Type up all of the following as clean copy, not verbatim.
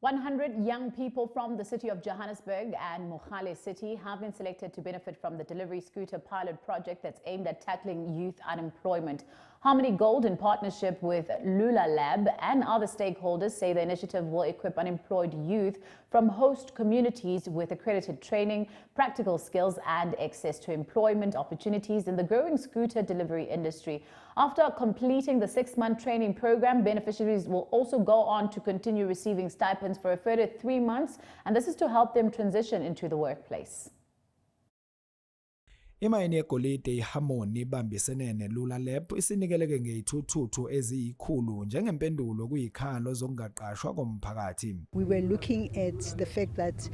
100 young people from the city of Johannesburg and Mogale City have been selected to benefit from the Delivery Scooter pilot project that's aimed at tackling youth unemployment. Harmony Gold, in partnership with Lula Lab and other stakeholders, say the initiative will equip unemployed youth from host communities with accredited training, practical skills and access to employment opportunities in the growing scooter delivery industry. After completing the 6-month training program, beneficiaries will also go on to continue receiving stipends for a further 3 months, and this is to help them transition into the workplace. Imayini yegolide iHarmony ibambisene neLula Lab isinikeleke ngezithuthuthu eziyikhulu njengempendulo kuyikhalo zokungaqashwa komphakathi. We were looking at the fact that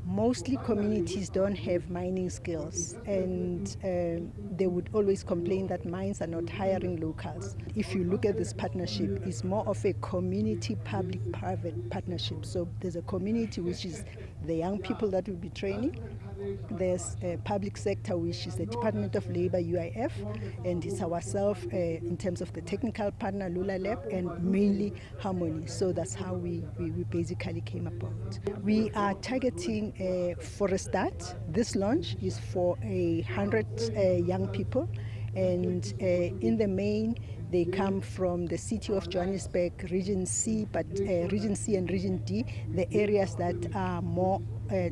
mostly communities don't have mining skills, and they would always complain that mines are not hiring locals. If you look at this partnership, it's more of a community public-private partnership. So there's a community, which is the young people that will be training. There's a public sector, which is the Department of Labor, UIF, and it's ourselves in terms of the technical partner, Lula Lab, and mainly Harmony. So that's how we basically came about. We are targeting, for a start, this launch is for 100 young people, and in the main, they come from the city of Johannesburg, Region C, but Region C and Region D, the areas that are more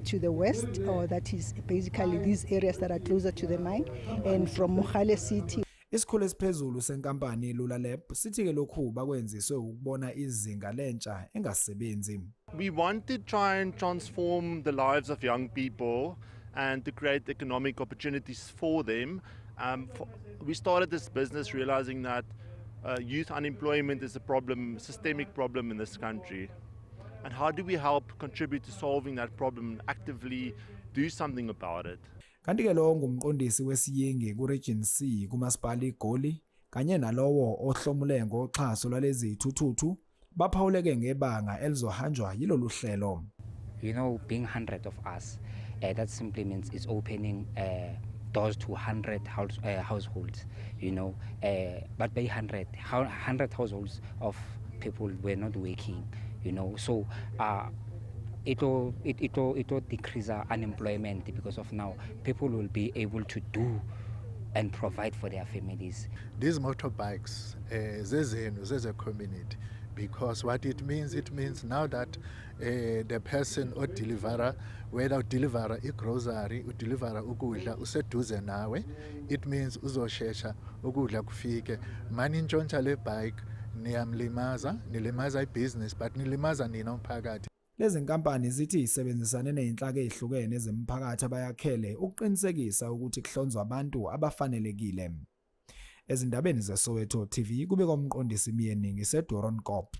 to the west, or that is basically these areas that are closer to the mine, and from Mogale City. Isikhulu esiphezulu senkampani Lula Lab sithi ke lokhu bakwenziswe ukubona izinga lentsha engasebenzi. We want to try and transform the lives of young people and to create economic opportunities for them. We started this business realizing that youth unemployment is a problem, systemic problem in this country. And how do we help contribute to solving that problem and actively do something about it? Kanti ke lo ngumqondisi wesiyingi ku-Region C kumasipala iGoli kanye nalowo ohlomule ngoxhaso lwalezi zithuthuthu baphawuleke ngebanga elizohanjwa yilolu hlelo. You know, being 100 of us, that simply means it's opening doors to 100 households, you know, but by 100 households of people were not working, you know, so it will decrease our unemployment, because of now people will be able to do and provide for their families. These motorbikes, there's a community, because what it means now that the person or deliverer, whether deliver a grocery or deliver ukudla useduze nawe, it means uzoshesha ukudla kufike. Mani ntshontsha le bike nilimaza ibusiness, but nilimaza nina umphakathi. Lezi nkampani zithi isebenzisane nezinhlaka ezihlukene zemphakathi abayakhele ukuqinisekisa ukuthi kuhlonzwa abantu abafanelekile. Ezindabeni zeSoweto TV kube komqondisi Miyeningi seDoron Kop.